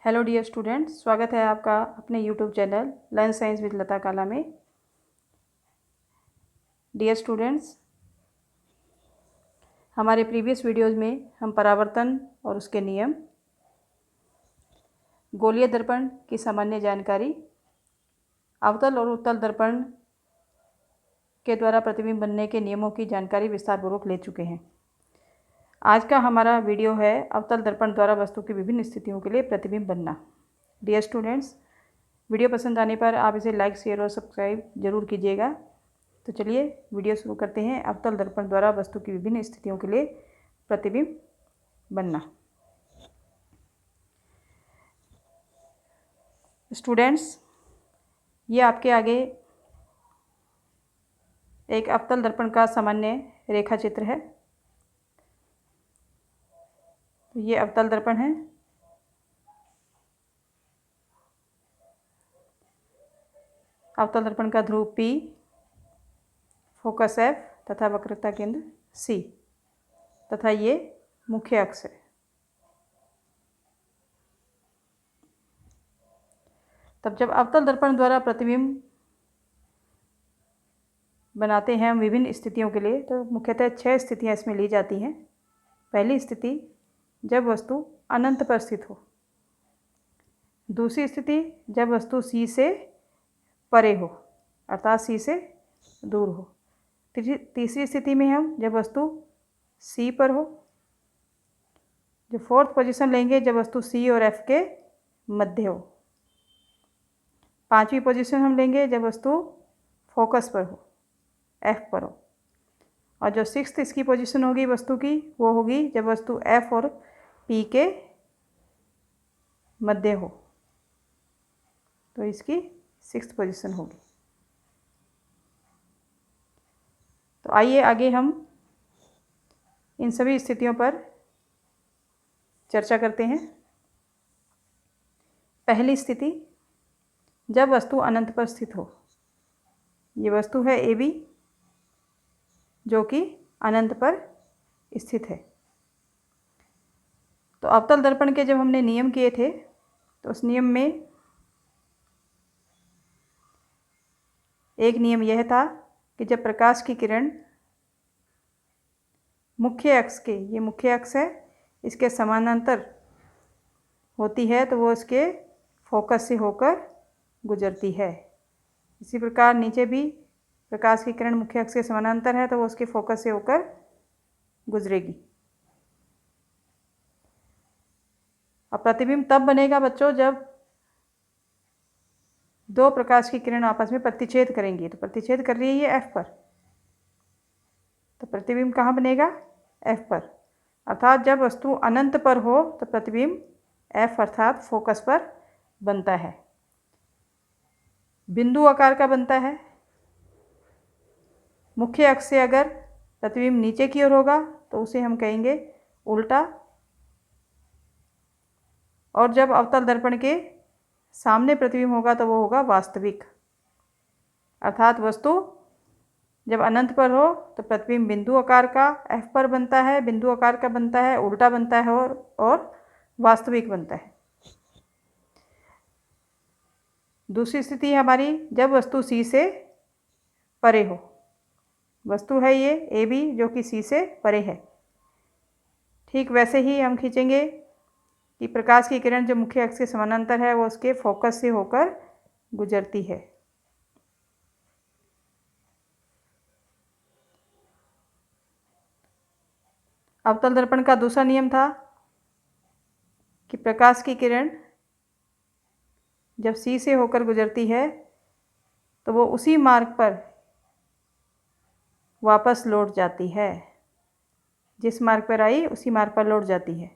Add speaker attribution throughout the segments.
Speaker 1: Hello dear students, स्वागत है आपका अपने YouTube channel learn science with Lata Kala में। डियर स्टूडेंट्स, हमारे प्रीवियस वीडियोज़ में हम परावर्तन और उसके नियम, गोलीय दर्पण की सामान्य जानकारी, अवतल और उत्तल दर्पण के द्वारा प्रतिबिंब बनने के नियमों की जानकारी विस्तारपूर्वक ले चुके हैं। आज का हमारा वीडियो है अवतल दर्पण द्वारा वस्तु की विभिन्न स्थितियों के लिए प्रतिबिंब बनना। डियर स्टूडेंट्स, वीडियो पसंद आने पर आप इसे लाइक, शेयर और सब्सक्राइब जरूर कीजिएगा। तो चलिए वीडियो शुरू करते हैं। अवतल दर्पण द्वारा वस्तु की विभिन्न स्थितियों के लिए प्रतिबिंब बनना। स्टूडेंट्स, ये आपके आगे एक अवतल दर्पण का सामान्य रेखा चित्र है। तो ये अवतल दर्पण है। अवतल दर्पण का ध्रुव P, फोकस F तथा वक्रता केंद्र C तथा ये मुख्य अक्ष है। तब जब अवतल दर्पण द्वारा प्रतिबिंब बनाते हैं हम विभिन्न स्थितियों के लिए, तो मुख्यतः 6 स्थितियां इसमें ली जाती हैं। पहली स्थिति, जब वस्तु अनंत पर स्थित हो। दूसरी स्थिति, जब वस्तु C से परे हो अर्थात C से दूर हो। तीसरी स्थिति में हम जब वस्तु C पर हो। जो फोर्थ पोजीशन लेंगे जब वस्तु C और F के मध्य हो। पांचवी पोजीशन हम लेंगे जब वस्तु फोकस पर हो, F पर हो। और जो सिक्स्थ इसकी पोजीशन होगी वस्तु की, वो होगी जब वस्तु F और P के मध्य हो। तो इसकी सिक्स्थ पोजीशन होगी। तो आइए आगे हम इन सभी स्थितियों पर चर्चा करते हैं। पहली स्थिति, जब वस्तु अनंत पर स्थित हो। ये वस्तु है AB जो कि अनंत पर स्थित है। तो अवतल दर्पण के जब हमने नियम किए थे, तो उस नियम में एक नियम यह था कि जब प्रकाश की किरण मुख्य अक्ष के, ये मुख्य अक्ष है, इसके समानांतर होती है तो वो इसके फोकस से होकर गुजरती है। इसी प्रकार नीचे भी प्रकाश की किरण मुख्य अक्ष के समानांतर है तो वो उसके फोकस से होकर गुजरेगी। अब प्रतिबिंब तब बनेगा बच्चों जब दो प्रकाश की किरण आपस में प्रतिच्छेद करेंगी। तो प्रतिच्छेद कर रही है ये F पर, तो प्रतिबिंब कहाँ बनेगा? F पर। अर्थात जब वस्तु अनंत पर हो तो प्रतिबिंब F अर्थात फोकस पर बनता है। बिंदु आकार का बनता है। मुख्य अक्ष से अगर प्रतिबिंब नीचे की ओर होगा तो उसे हम कहेंगे उल्टा। और जब अवतल दर्पण के सामने प्रतिबिंब होगा तो वो होगा वास्तविक। अर्थात वस्तु जब अनंत पर हो तो प्रतिबिंब बिंदु आकार का F पर बनता है, बिंदु आकार का बनता है, उल्टा बनता है और वास्तविक बनता है। दूसरी स्थिति हमारी, जब वस्तु C से परे हो। वस्तु है ये AB जो कि C से परे है। ठीक वैसे ही हम खींचेंगे कि प्रकाश की किरण जो मुख्य अक्ष के समानांतर है वो उसके फोकस से होकर गुजरती है। अवतल दर्पण का दूसरा नियम था कि प्रकाश की किरण जब C से होकर गुजरती है तो वो उसी मार्ग पर वापस लौट जाती है। जिस मार्ग पर आई उसी मार्ग पर लौट जाती है।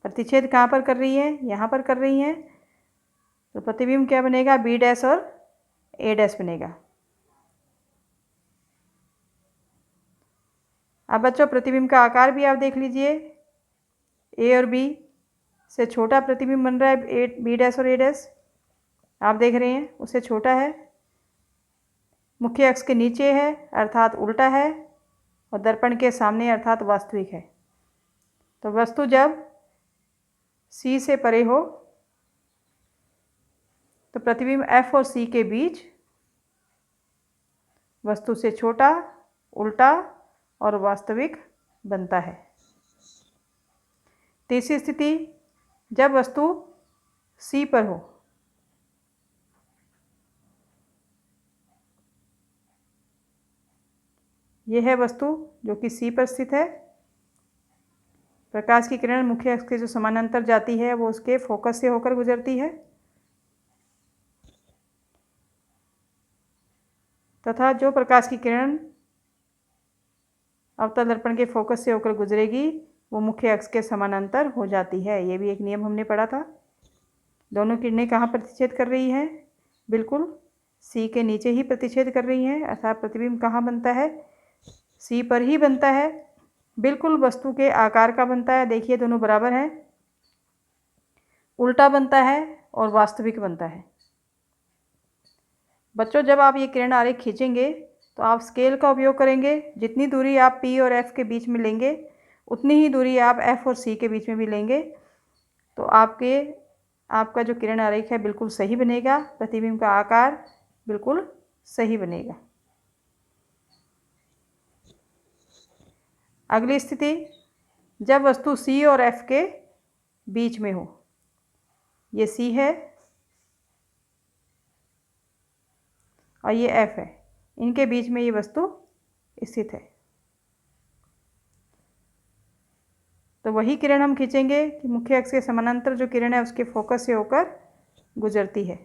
Speaker 1: प्रतिच्छेद कहाँ पर कर रही है? यहाँ पर कर रही है। तो प्रतिबिंब क्या बनेगा? B' और A' बनेगा। अब बच्चों प्रतिबिंब का आकार भी आप देख लीजिए। A और B से छोटा प्रतिबिंब बन रहा है, B' और A'। आप देख रहे हैं उससे छोटा है, मुख्य अक्ष के नीचे है अर्थात उल्टा है, और दर्पण के सामने अर्थात वास्तविक है। तो वस्तु जब C से परे हो तो प्रतिबिंब F और C के बीच वस्तु से छोटा, उल्टा और वास्तविक बनता है। तीसरी स्थिति, जब वस्तु C पर हो। यह है वस्तु जो कि C पर स्थित है। प्रकाश की किरण मुख्य अक्ष के जो समानांतर जाती है वो उसके फोकस से होकर गुजरती है, तथा जो प्रकाश की किरण अवतल दर्पण के फोकस से होकर गुजरेगी वो मुख्य अक्ष के समानांतर हो जाती है। ये भी एक नियम हमने पढ़ा था। दोनों किरणें कहाँ प्रतिच्छेद कर रही हैं? बिल्कुल C के नीचे ही प्रतिच्छेद कर रही हैं, अर्थात प्रतिबिंब कहाँ बनता है? C पर ही बनता है। बिल्कुल वस्तु के आकार का बनता है। देखिए दोनों बराबर हैं। उल्टा बनता है और वास्तविक बनता है। बच्चों, जब आप ये किरण आरेख खींचेंगे तो आप स्केल का उपयोग करेंगे। जितनी दूरी आप P और F के बीच में लेंगे उतनी ही दूरी आप F और C के बीच में भी लेंगे, तो आपका जो किरण आरेख है बिल्कुल सही बनेगा। प्रतिबिंब का आकार बिल्कुल सही बनेगा। अगली स्थिति, जब वस्तु C और F के बीच में हो। ये C है और ये F है, इनके बीच में ये वस्तु स्थित है। तो वही किरण हम खींचेंगे कि मुख्य अक्ष के समानांतर जो किरण है उसके फोकस से होकर गुजरती है।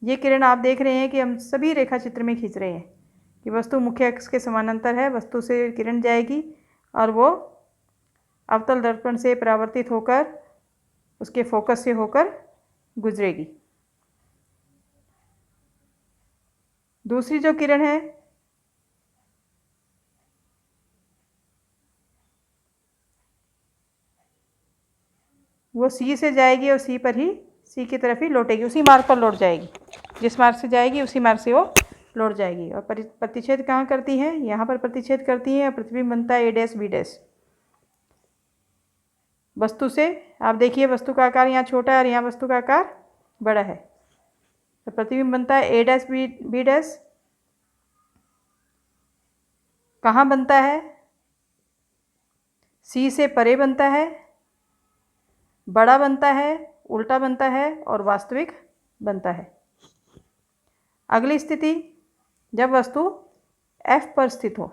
Speaker 1: ये किरण आप देख रहे हैं कि हम सभी रेखा चित्र में खींच रहे हैं कि वस्तु मुख्य अक्ष के समानांतर है। वस्तु से किरण जाएगी और वो अवतल दर्पण से परावर्तित होकर उसके फोकस से होकर गुजरेगी। दूसरी जो किरण है वो C से जाएगी और C पर ही C की तरफ ही लौटेगी, उसी मार्ग पर लौट जाएगी। जिस मार्ग से जाएगी उसी मार्ग से वो लौट जाएगी। और प्रतिच्छेद कहाँ करती है? यहाँ पर प्रतिच्छेद करती है और प्रतिबिंब बनता है A' B'। वस्तु से आप देखिए, वस्तु का आकार यहाँ छोटा है और यहाँ वस्तु का आकार बड़ा है, तो प्रतिबिंब बनता है A' B'। कहाँ बनता है? C से परे बनता है, बड़ा बनता है, उल्टा बनता है और वास्तविक बनता है। अगली स्थिति, जब वस्तु F पर स्थित हो।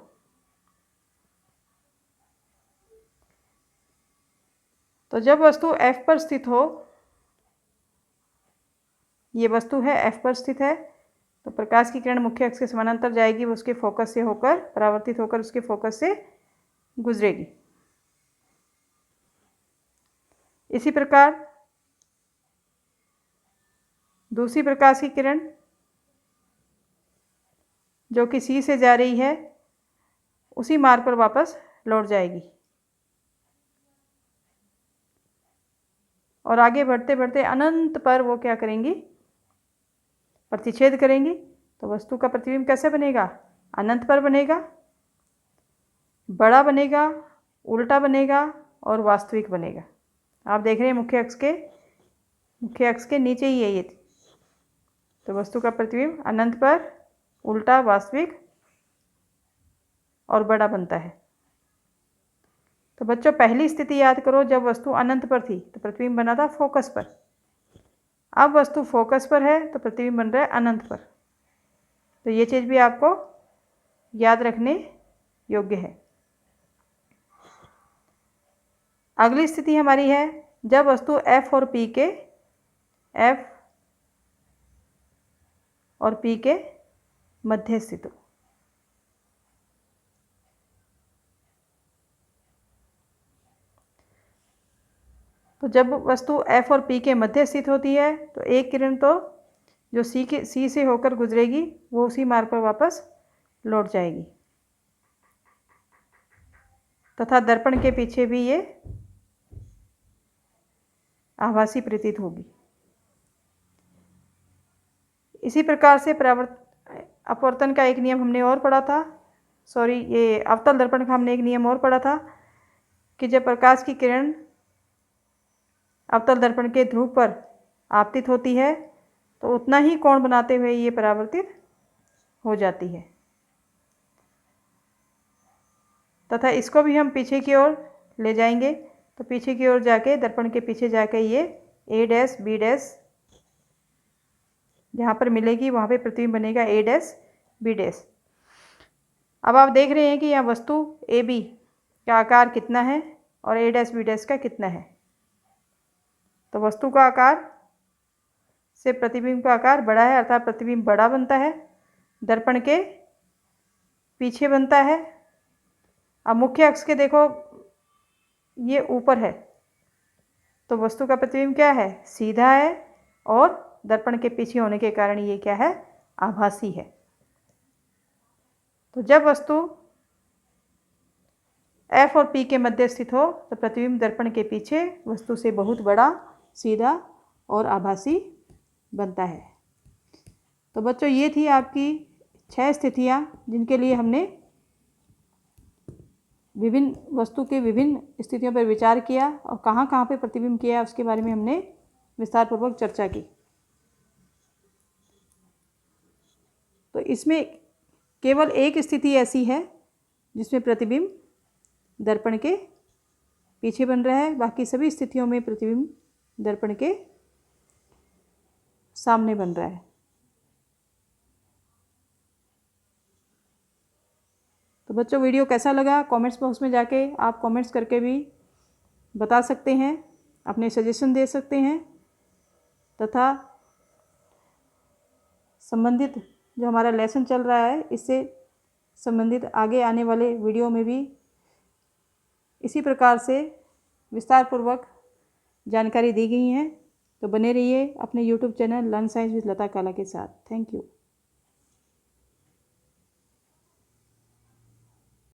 Speaker 1: तो जब वस्तु F पर स्थित हो, ये वस्तु है F पर स्थित है, तो प्रकाश की किरण मुख्य अक्ष के समानांतर जाएगी, वो उसके फोकस से होकर परावर्तित होकर उसके फोकस से गुजरेगी। इसी प्रकार दूसरी प्रकाश की किरण जो कि C से जा रही है उसी मार्ग पर वापस लौट जाएगी और आगे बढ़ते बढ़ते अनंत पर वो क्या करेंगी? प्रतिच्छेद करेंगी। तो वस्तु का प्रतिबिंब कैसे बनेगा? अनंत पर बनेगा, बड़ा बनेगा, उल्टा बनेगा और वास्तविक बनेगा। आप देख रहे हैं मुख्य अक्ष के नीचे ही है ये। तो वस्तु का प्रतिबिंब अनंत पर, उल्टा, वास्तविक और बड़ा बनता है। तो बच्चों, पहली स्थिति याद करो, जब वस्तु अनंत पर थी तो प्रतिबिंब बना था फोकस पर। अब वस्तु फोकस पर है तो प्रतिबिंब बन रहा है अनंत पर। तो ये चीज़ भी आपको याद रखने योग्य है। अगली स्थिति हमारी है जब वस्तु F और P के मध्य स्थित हो। तो जब वस्तु F और P के मध्य स्थित होती है तो एक किरण तो जो C से होकर गुजरेगी वो उसी मार्ग पर वापस लौट जाएगी, तथा दर्पण के पीछे भी ये आभासी प्रतीत होगी। इसी प्रकार से अपवर्तन का एक नियम हमने और पढ़ा था, ये अवतल दर्पण का हमने एक नियम और पढ़ा था कि जब प्रकाश की किरण अवतल दर्पण के ध्रुव पर आपतित होती है तो उतना ही कोण बनाते हुए ये परावर्तित हो जाती है तथा इसको भी हम पीछे की ओर ले जाएंगे। तो पीछे की ओर जाके दर्पण के पीछे जाके ये ए डैश बी डैश जहाँ पर मिलेगी वहाँ पे प्रतिबिंब बनेगा ए डैश बी डैश। अब आप देख रहे हैं कि यहाँ वस्तु ए बी का आकार कितना है और ए डैश बी डैश का कितना है। तो वस्तु का आकार से प्रतिबिंब का आकार बड़ा है, अर्थात प्रतिबिंब बड़ा बनता है, दर्पण के पीछे बनता है। अब मुख्य अक्ष के देखो ये ऊपर है तो वस्तु का प्रतिबिंब क्या है, सीधा है, और दर्पण के पीछे होने के कारण ये क्या है, आभासी है। तो जब वस्तु F और P के मध्य स्थित हो तो प्रतिबिंब दर्पण के पीछे वस्तु से बहुत बड़ा, सीधा और आभासी बनता है। तो बच्चों ये थी आपकी 6 स्थितियाँ जिनके लिए हमने विभिन्न वस्तु के विभिन्न स्थितियों पर विचार किया और कहाँ कहाँ पे प्रतिबिंब किया उसके बारे में हमने विस्तारपूर्वक चर्चा की। तो इसमें केवल एक स्थिति ऐसी है जिसमें प्रतिबिंब दर्पण के पीछे बन रहा है, बाकी सभी स्थितियों में प्रतिबिंब दर्पण के सामने बन रहा है। तो बच्चों वीडियो कैसा लगा कमेंट्स बॉक्स में जाके आप कमेंट्स करके भी बता सकते हैं, अपने सजेशन दे सकते हैं तथा संबंधित जो हमारा लेसन चल रहा है इससे संबंधित आगे आने वाले वीडियो में भी इसी प्रकार से विस्तारपूर्वक जानकारी दी गई है। तो बने रहिए अपने YouTube channel learn science with Lata Kala के साथ। Thank you.